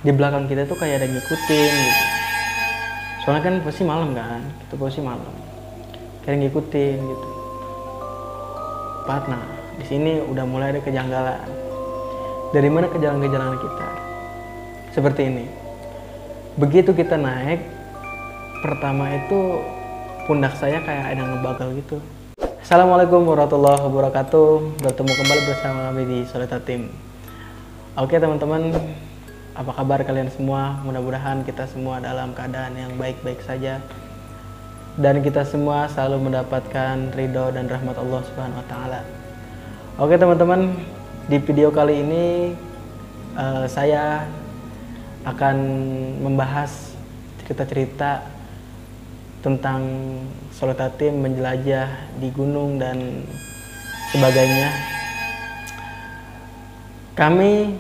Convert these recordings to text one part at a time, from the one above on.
di belakang kita tuh kayak ada yang ngikutin gitu. Soalnya kan posisi malam kan, itu posisi malam. Kayak ngikutin gitu. Nah, di sini udah mulai ada kejanggalan. Dari mana kejanggalan kita? Seperti ini. Begitu kita naik, pertama itu pundak saya kayak ada yang ngebagal gitu. Assalamualaikum warahmatullahi wabarakatuh. Bertemu kembali bersama kami di Soleta Team. Oke teman-teman, apa kabar kalian semua? Mudah-mudahan kita semua dalam keadaan yang baik-baik saja dan kita semua selalu mendapatkan ridho dan rahmat Allah Subhanahu wa taala. Oke teman-teman, di video kali ini saya akan membahas cerita-cerita tentang Soleta Team menjelajah di gunung dan sebagainya. Kami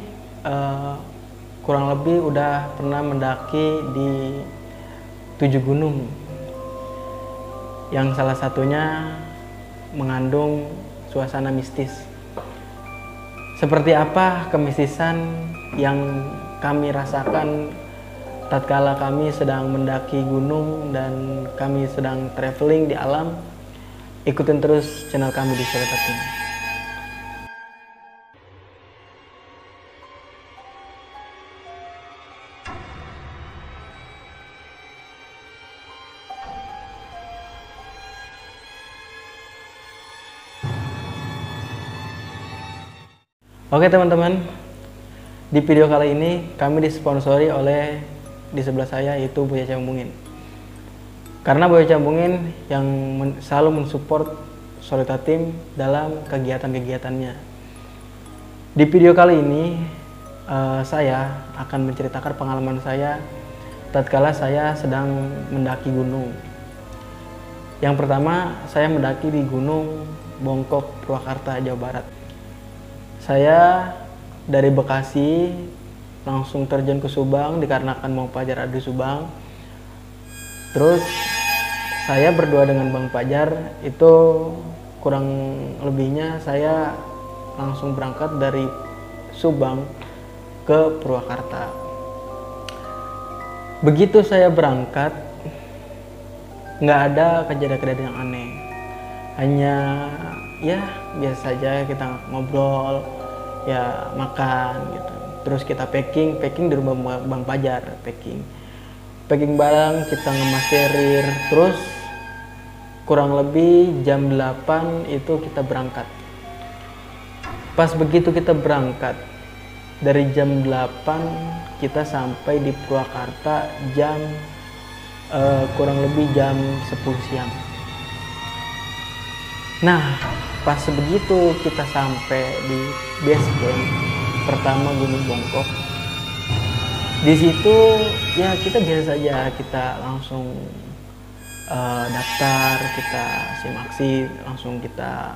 kurang lebih udah pernah mendaki di 7 gunung, yang salah satunya mengandung suasana mistis. Seperti apa kemistisan yang kami rasakan tatkala kami sedang mendaki gunung dan kami sedang traveling di alam? Ikutin terus channel kami di Soleta Team. Oke teman-teman, di video kali ini kami disponsori oleh di sebelah saya, yaitu Buya Cambungin. Karena Buya Cambungin yang selalu mensupport Soleta Team dalam kegiatan-kegiatannya. Di video kali ini saya akan menceritakan pengalaman saya tatkala saya sedang mendaki gunung. Yang pertama, saya mendaki di Gunung Bongkok, Purwakarta, Jawa Barat. Saya dari Bekasi langsung terjun ke Subang dikarenakan mau Pajar ada di Subang. Terus saya berdua dengan Bang Pajar itu kurang lebihnya saya langsung berangkat dari Subang ke Purwakarta. Begitu saya berangkat, nggak ada kejadian-kejadian yang aneh. Hanya ya biasa saja, kita ngobrol, ya makan gitu. Terus kita packing di rumah Bang Pajar, packing barang, kita ngemas carrier. Terus kurang lebih jam 8 itu kita berangkat. Pas begitu kita berangkat, dari jam 8 kita sampai di Purwakarta jam kurang lebih jam 10 siang. Nah, pas begitu kita sampai di base camp pertama Gunung Bongkok, di situ ya kita biasa saja, kita langsung daftar, kita simaksi, langsung kita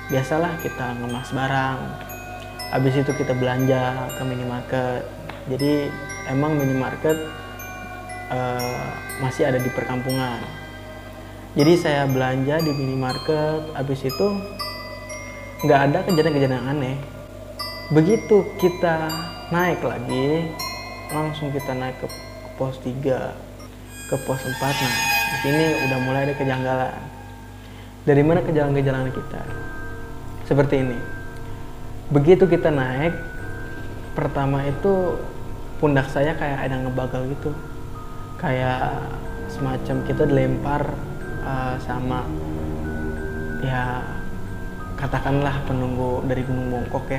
biasalah kita ngemas barang. Habis itu kita belanja ke minimarket. Jadi emang minimarket masih ada di perkampungan. Jadi saya belanja di minimarket, habis itu nggak ada kejadian-kejadian yang aneh. Begitu kita naik lagi, langsung kita naik ke pos 3, ke pos 4. Nah, di sini udah mulai ada kejanggalan. Dari mana kejanggalan kita? Seperti ini. Begitu kita naik, pertama itu pundak saya kayak ada yang ngebagal gitu. Kayak semacam kita dilempar sama ya katakanlah penunggu dari Gunung Bongkok ya.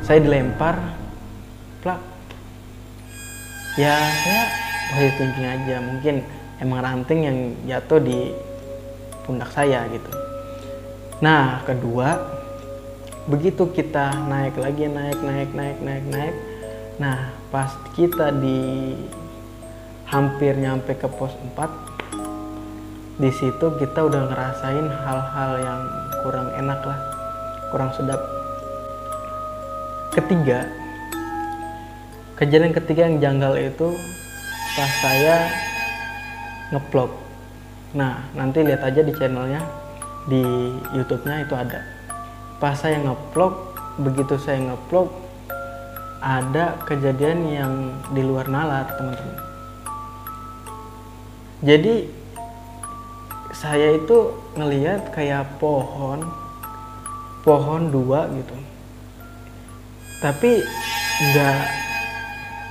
Saya dilempar, plak. Ya saya positive thinking aja, mungkin emang ranting yang jatuh di pundak saya gitu. Nah kedua, begitu kita naik lagi, naik. Nah pas kita di hampir nyampe ke pos 4, di situ kita udah ngerasain hal-hal yang kurang enak lah, kurang sedap. Ketiga, kejadian ketiga yang janggal itu pas saya ngeplog. Nah nanti lihat aja di channelnya, di YouTube-nya itu ada. Pas saya ngeplog, begitu saya ngeplog, ada kejadian yang di luar nalar, teman-teman. Jadi saya itu ngelihat kayak pohon dua gitu, tapi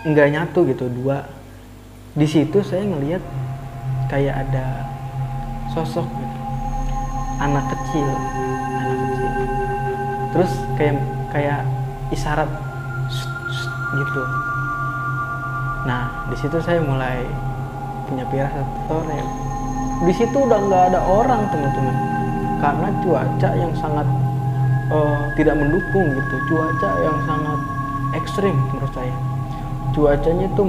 nggak nyatu gitu, dua. Di situ saya ngelihat kayak ada sosok gitu, anak kecil, terus kayak isyarat gitu. Nah, di situ saya mulai punya firasat sore. Di situ udah nggak ada orang, teman-teman, karena cuaca yang sangat tidak mendukung gitu, cuaca yang sangat ekstrim menurut saya. Cuacanya itu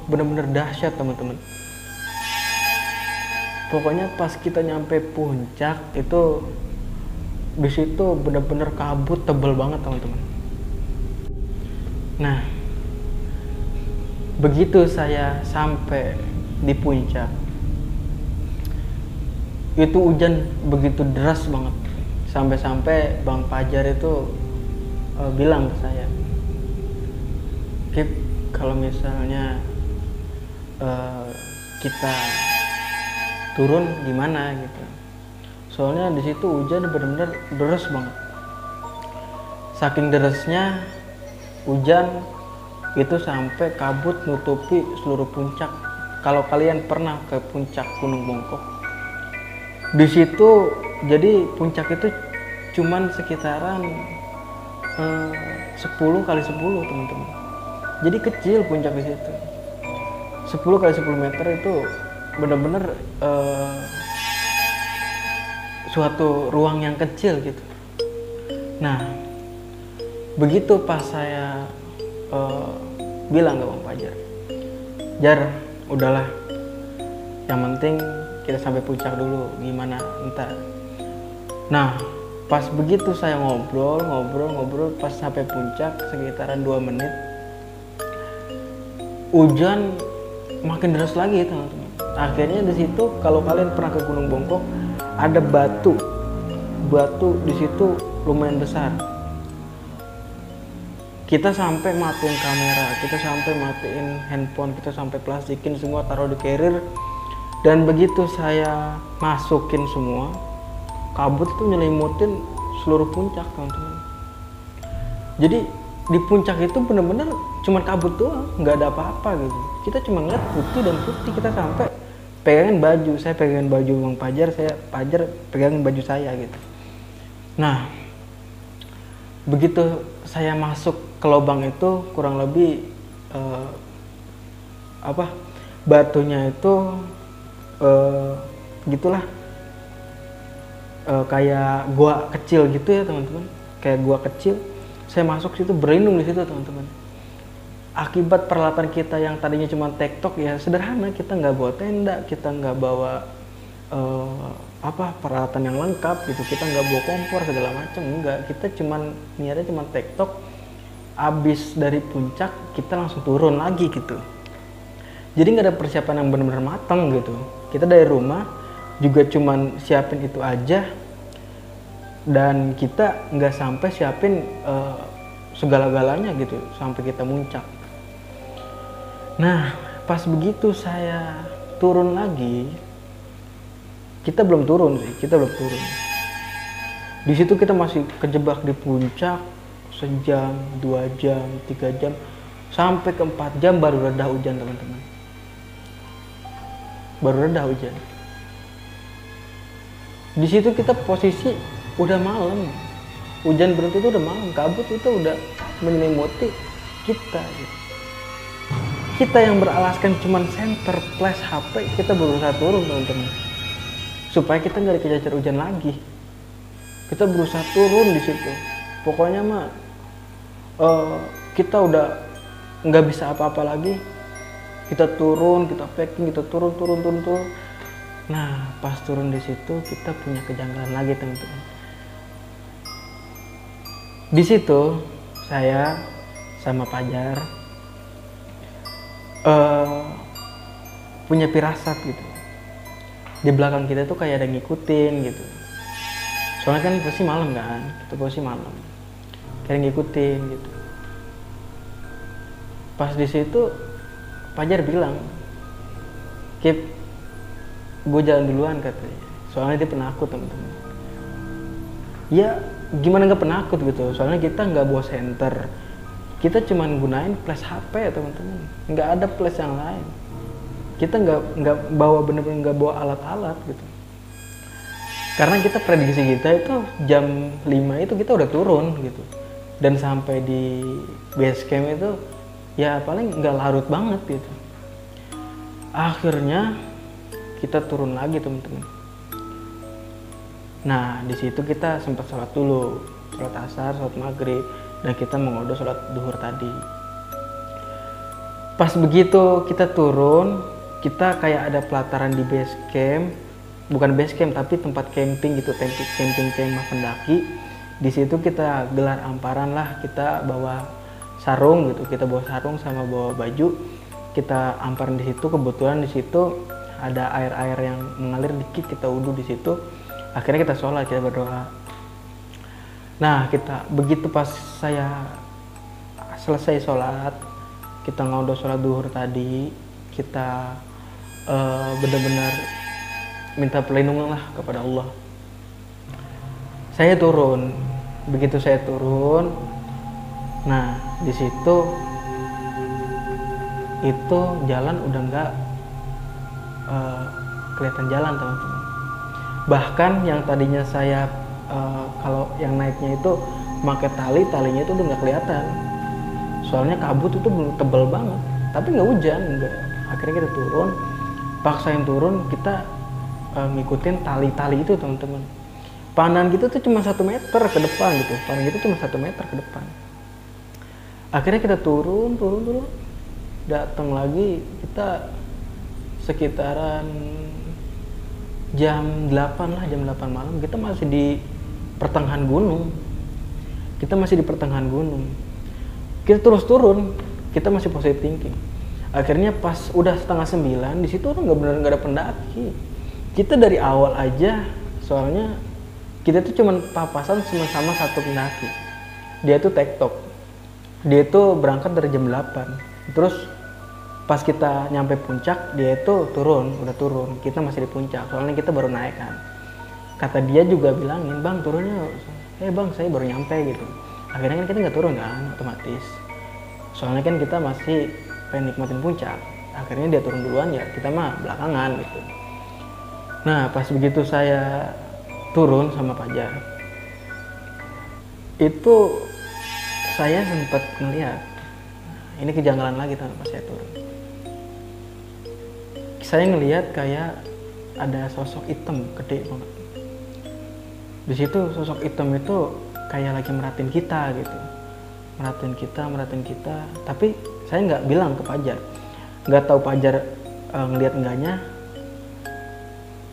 benar-benar dahsyat, teman-teman. Pokoknya pas kita nyampe puncak itu, di situ benar-benar kabut tebel banget, teman-teman. Nah, begitu saya sampai di puncak, itu hujan begitu deras banget, sampai-sampai Bang Fajar itu bilang ke saya, Kip, kalau misalnya kita turun gimana gitu, soalnya di situ hujan benar-benar deras banget. Saking derasnya hujan itu sampai kabut nutupi seluruh puncak. Kalau kalian pernah ke puncak Gunung Bongkok, di situ jadi puncak itu cuman sekitaran 10 kali 10, teman-teman. Jadi kecil puncak di situ. 10 kali 10 meter itu benar-benar suatu ruang yang kecil gitu. Nah, begitu pas saya bilang ke Bang Fajar, Jar, udahlah, yang penting kita sampai puncak dulu, gimana ntar. Nah, pas begitu saya ngobrol, pas sampai puncak sekitaran 2 menit, hujan makin deras lagi, teman-teman. Akhirnya di situ, kalau kalian pernah ke Gunung Bongkok, ada batu di situ lumayan besar. Kita sampai matiin kamera, kita sampai matiin handphone, kita sampai plastikin semua, taruh di carrier. Dan begitu saya masukin semua, kabut itu nyelimutin seluruh puncak, teman-teman. Jadi di puncak itu bener-bener cuma kabut doang, nggak ada apa-apa gitu. Kita cuma ngeliat putih dan putih. Kita sampai pegangin baju, saya pegangin baju Bang Fajar, Fajar pegangin baju saya gitu. Nah, begitu saya masuk ke lubang itu, kurang lebih batunya itu gitulah, kayak gua kecil gitu ya, teman-teman, kayak gua kecil. Saya masuk situ, berlindung di situ, teman-teman. Akibat peralatan kita yang tadinya cuma tektok ya sederhana, kita nggak bawa tenda, kita nggak bawa peralatan yang lengkap gitu, kita nggak bawa kompor segala macam, enggak. Kita niatnya cuma tektok. Abis dari puncak kita langsung turun lagi gitu. Jadi nggak ada persiapan yang benar-benar matang gitu. Kita dari rumah juga cuman siapin itu aja, dan kita nggak sampai siapin segala-galanya gitu sampai kita muncak. Nah, pas begitu saya turun lagi, kita belum turun. Di situ kita masih kejebak di puncak sejam, 2 jam, 3 jam, sampai ke 4 jam baru reda hujan, teman-teman. Baru reda hujan. Di situ kita posisi udah malam, hujan berhenti itu udah malam, kabut itu udah menyelimuti kita gitu. Kita yang beralaskan cuman senter flash HP, kita berusaha turun, teman-teman, supaya kita nggak dikejar hujan lagi. Kita berusaha turun di situ. Pokoknya mah kita udah nggak bisa apa-apa lagi. Kita turun, kita packing, kita turun. Nah, pas turun di situ kita punya kejanggalan lagi, teman-teman. Di situ saya sama Fajar punya firasat gitu. Di belakang kita tuh kayak ada ngikutin gitu. Soalnya kan posisi malam kan, kita posisi malam. Kayak ngikutin gitu. Pas di situ Fajar bilang, Kip, gue jalan duluan katanya. Soalnya dia penakut teman-teman. Ya gimana nggak penakut gitu, soalnya kita nggak bawa senter, kita cuman gunain flash HP teman-teman, nggak ada flash yang lain. Kita nggak bawa, bener-bener nggak bawa alat-alat gitu. Karena kita prediksi kita itu jam 5 itu kita udah turun gitu. Dan sampai di base camp itu ya paling nggak larut banget gitu. Akhirnya kita turun lagi teman-teman. Nah di situ kita sempat sholat dulu, sholat asar, sholat maghrib, dan kita mengodo sholat duhur tadi. Pas begitu kita turun, kita kayak ada pelataran di base camp, bukan base camp tapi tempat camping gitu, camping kemah pendaki. Di situ kita gelar amparan lah, kita bawa sarung gitu, kita bawa sarung sama bawa baju, kita amparan di situ. Kebetulan di situ ada air yang mengalir dikit, kita wudhu di situ. Akhirnya kita sholat, kita berdoa. Nah kita begitu pas saya selesai sholat, kita ngodo sholat duhur tadi, kita benar-benar minta perlindungan lah kepada Allah. Saya turun, begitu saya turun, nah di situ itu jalan udah nggak kelihatan jalan teman-teman. Bahkan yang tadinya saya kalau yang naiknya itu pakai talinya itu udah nggak kelihatan. Soalnya kabut itu belum tebal banget, tapi nggak hujan, nggak. Akhirnya kita turun, paksain turun, kita ngikutin tali itu teman-teman. Pandangan kita tuh cuma 1 meter ke depan gitu, pandangan kita cuma 1 meter ke depan. Akhirnya kita turun, datang lagi, kita sekitaran jam 8 lah, jam 8 malam, kita masih di pertengahan gunung. Kita terus turun, kita masih positive thinking. Akhirnya pas udah setengah 9, di situ orang nggak ada pendaki. Kita dari awal aja, soalnya kita tuh cuman papasan sama satu pendaki. Dia tuh tektok. Dia tuh berangkat dari jam 8. Terus pas kita nyampe puncak, dia itu udah turun. Kita masih di puncak, soalnya kita baru naik kan. Kata dia juga bilangin, bang turunnya, bang saya baru nyampe gitu. Akhirnya kan kita nggak turun kan, otomatis. Soalnya kan kita masih pengen nikmatin puncak. Akhirnya dia turun duluan, ya kita mah belakangan gitu. Nah pas begitu saya turun sama Fajar, itu saya sempat ngeliat, ini kejanggalan lagi pas saya turun. Saya ngelihat kayak ada sosok hitam gede banget. Di situ sosok hitam itu kayak lagi merhatiin kita gitu, merhatiin kita. Tapi saya nggak bilang ke Fajar, nggak tahu Fajar ngelihat enggaknya.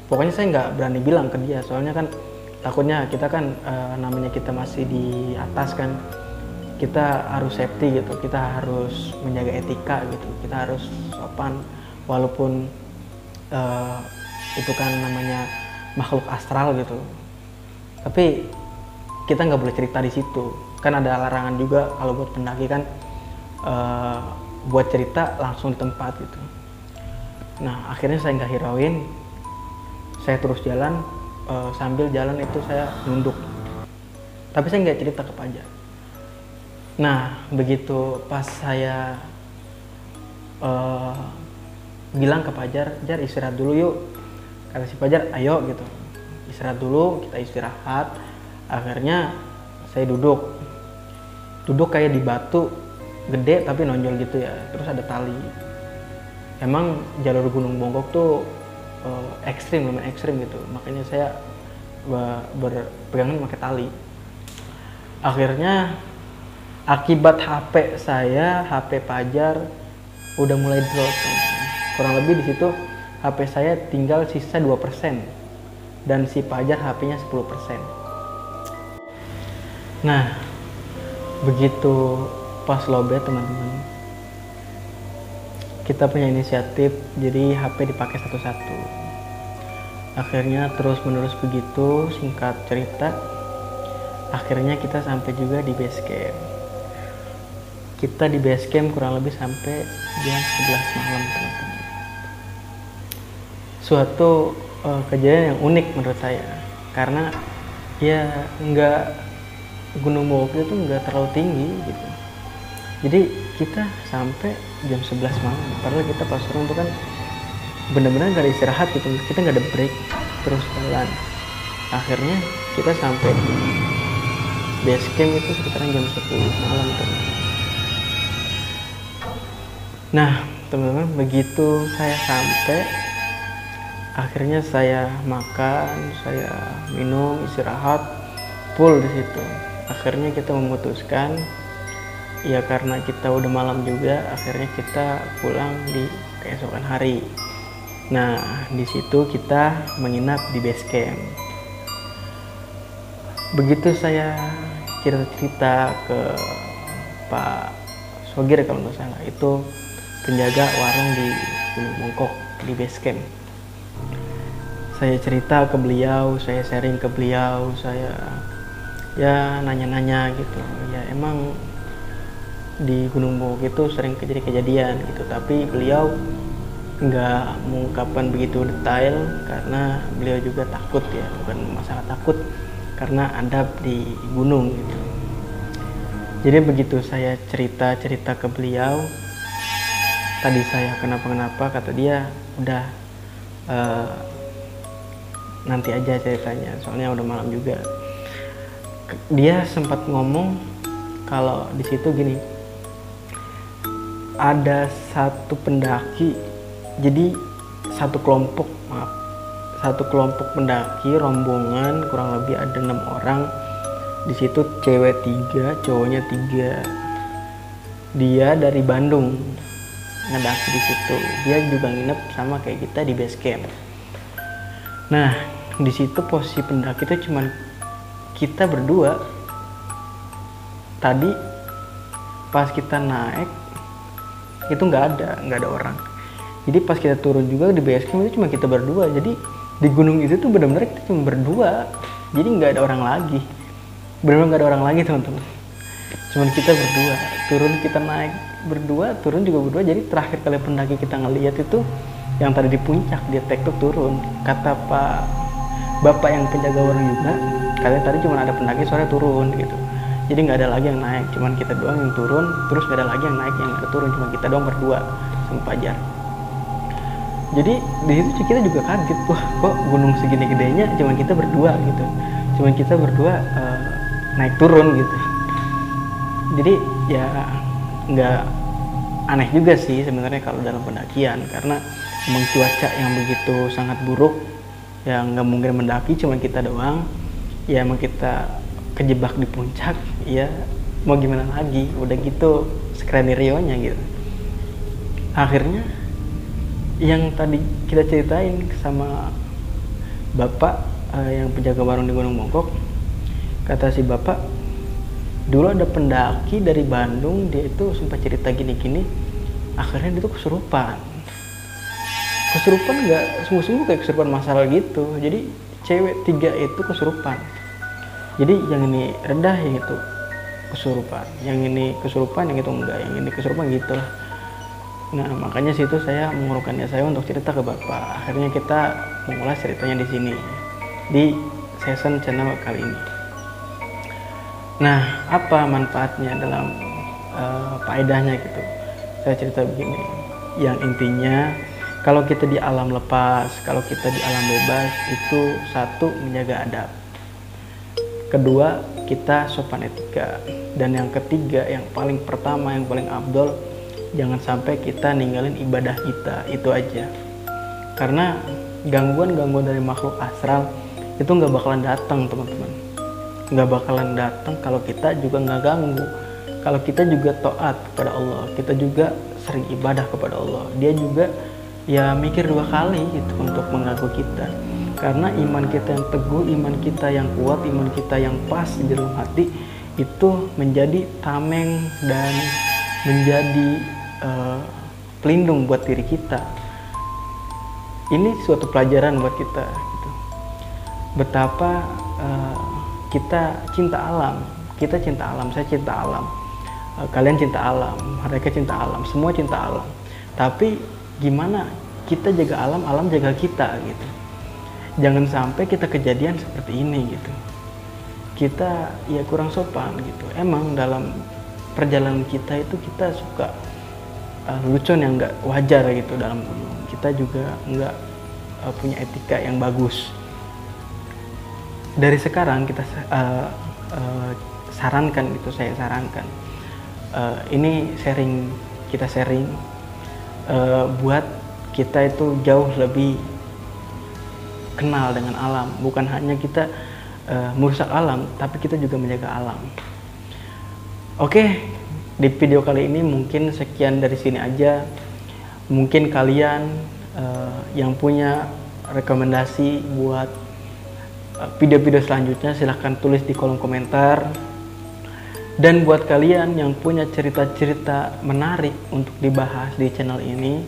Pokoknya saya nggak berani bilang ke dia, soalnya kan takutnya kita kan namanya kita masih di atas kan, kita harus safety gitu, kita harus menjaga etika gitu, kita harus sopan walaupun itu kan namanya makhluk astral gitu. Tapi kita nggak boleh cerita di situ, kan ada larangan juga kalau buat pendaki kan, buat cerita langsung di tempat gitu. Nah akhirnya saya nggak hirauin, saya terus jalan, sambil jalan itu saya nunduk, tapi saya nggak cerita ke Fajar. Nah begitu pas saya bilang ke Fajar, Jar istirahat dulu yuk, kata si Fajar, ayo gitu, istirahat dulu, kita istirahat. Akhirnya saya duduk kayak di batu gede tapi nonjol gitu ya, terus ada tali. Emang jalur Gunung Bongkok tuh lumayan ekstrim gitu, makanya saya berpegangan pakai tali. Akhirnya akibat HP saya, HP Fajar udah mulai drop. Kurang lebih di situ HP saya tinggal sisa 2%, dan si Fajar HP-nya 10%. Nah, begitu pas lowbat teman-teman, kita punya inisiatif, jadi HP dipakai satu-satu. Akhirnya terus menerus begitu, singkat cerita, akhirnya kita sampai juga di base camp. kita di base camp kurang lebih sampai jam 11 malam teman-teman. Suatu kejadian yang unik menurut saya, karena ya Gunung Mongkok itu nggak terlalu tinggi gitu. Jadi kita sampai jam 11 malam, padahal kita pas turun itu kan benar-benar nggak ada istirahat gitu, kita nggak ada break, terus jalan. Akhirnya kita sampai di base camp itu sekitaran jam 10 malam teman-teman. Nah teman-teman, begitu saya sampai, akhirnya saya makan, saya minum, istirahat, full di situ. Akhirnya kita memutuskan, ya karena kita udah malam juga, akhirnya kita pulang di keesokan hari. Nah, di situ kita menginap di base camp. Begitu saya cerita-cerita ke Pak Sogir kalau nggak salah, itu penjaga warung di Gunung Mongkok di base camp. Saya cerita ke beliau, saya sharing ke beliau, saya ya nanya-nanya gitu. Ya emang di Gunung Mongkok itu sering terjadi kejadian gitu, tapi beliau nggak mengungkapkan begitu detail karena beliau juga takut ya, bukan masalah takut, karena adab di gunung gitu. Jadi begitu saya cerita ke beliau, tadi saya kenapa-kenapa, kata dia udah nanti aja ceritanya, soalnya udah malam juga. Dia sempat ngomong kalau di situ gini, ada satu pendaki, jadi satu kelompok pendaki rombongan kurang lebih ada 6 orang. Di situ cewek 3, cowoknya 3. Dia dari Bandung ngedaki di situ. Dia juga nginep sama kayak kita di base camp. Nah, di situ posisi pendaki itu cuman kita berdua. Tadi pas kita naik itu nggak ada orang. Jadi pas kita turun juga di base camp itu cuma kita berdua. Jadi di gunung itu tuh benar-benar kita cuma berdua. Jadi nggak ada orang lagi. Benar-benar nggak ada orang lagi teman-teman. Cuman kita berdua. Turun kita naik berdua, turun juga berdua. Jadi terakhir kali pendaki kita ngeliat itu yang tadi di puncak, dia tek-tek turun. Kata bapak yang penjaga warung juga, katanya tadi cuma ada pendaki sore turun gitu. Jadi nggak ada lagi yang naik, cuman kita doang yang turun, terus nggak ada lagi yang naik yang ada turun, cuma kita doang berdua sama Fajar. Jadi di situ kita juga kaget, wah kok gunung segini gedenya cuman kita berdua gitu, cuman kita berdua naik turun gitu. Jadi ya nggak aneh juga sih sebenarnya kalau dalam pendakian, karena emang cuaca yang begitu sangat buruk, yang nggak mungkin mendaki cuma kita doang. Ya emang kita kejebak di puncak, ya mau gimana lagi, udah gitu skenario-nya gitu. Akhirnya yang tadi kita ceritain sama bapak yang penjaga warung di Gunung Mongkok, kata si bapak, dulu ada pendaki dari Bandung, dia itu sempat cerita gini-gini, akhirnya dia tuh kesurupan nggak sungguh-sungguh kayak kesurupan masalah gitu. Jadi cewek 3 itu kesurupan. Jadi yang ini rendah, yang itu kesurupan, yang ini kesurupan, yang itu enggak, yang ini kesurupan gitu lah. Nah makanya situ saya mengurungkannya saya untuk cerita ke bapak. Akhirnya kita mengulas ceritanya di sini di season channel kali ini. Nah apa manfaatnya dalam faedahnya gitu? Saya cerita begini, yang intinya kalau kita di alam lepas, kalau kita di alam bebas, itu satu, menjaga adab. Kedua, kita sopan etika. Dan yang ketiga, yang paling pertama, yang paling abdol, jangan sampai kita ninggalin ibadah kita, itu aja. Karena gangguan-gangguan dari makhluk astral itu nggak bakalan datang teman-teman. Nggak bakalan datang kalau kita juga nggak ganggu. Kalau kita juga taat kepada Allah, kita juga sering ibadah kepada Allah, dia juga ya mikir 2 kali gitu untuk mengganggu kita. Karena iman kita yang teguh, iman kita yang kuat, iman kita yang pas di dalam hati itu menjadi tameng dan menjadi pelindung buat diri kita. Ini suatu pelajaran buat kita gitu. Betapa kita cinta alam, saya cinta alam. kalian cinta alam, mereka cinta alam, semua cinta alam. Tapi gimana kita jaga alam, alam jaga kita gitu. Jangan sampai kita kejadian seperti ini gitu. Kita ya kurang sopan gitu. Emang dalam perjalanan kita itu kita suka lelucon yang nggak wajar gitu dalam gunung. Kita juga nggak punya etika yang bagus. Dari sekarang kita sarankan gitu, saya sarankan ini kita sharing buat kita itu jauh lebih kenal dengan alam. Bukan hanya kita merusak alam, tapi kita juga menjaga alam. Oke, di video kali ini mungkin sekian dari sini aja. Mungkin kalian yang punya rekomendasi buat video-video selanjutnya silahkan tulis di kolom komentar. Dan buat kalian yang punya cerita-cerita menarik untuk dibahas di channel ini,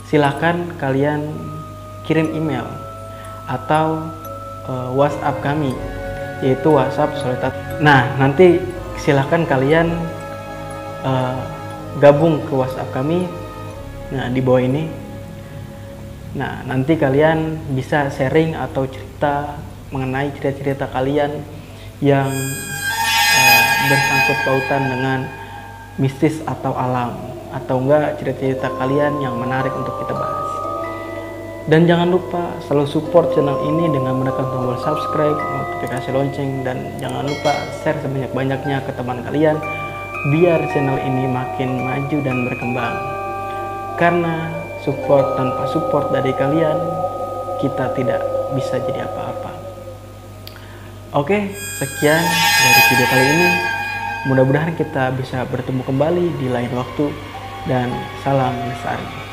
silahkan kalian kirim email atau WhatsApp kami, yaitu WhatsApp Soletat. Nah, nanti silahkan kalian gabung ke WhatsApp kami, nah di bawah ini. Nah, nanti kalian bisa sharing atau cerita mengenai cerita-cerita kalian yang bersangkut pautan dengan mistis atau alam, atau enggak cerita-cerita kalian yang menarik untuk kita bahas. Dan jangan lupa selalu support channel ini dengan menekan tombol subscribe, notifikasi lonceng, dan jangan lupa share sebanyak-banyaknya ke teman kalian biar channel ini makin maju dan berkembang. Karena tanpa support dari kalian, kita tidak bisa jadi apa-apa. Oke, sekian dari video kali ini. Mudah-mudahan kita bisa bertemu kembali di lain waktu, dan salam lestari.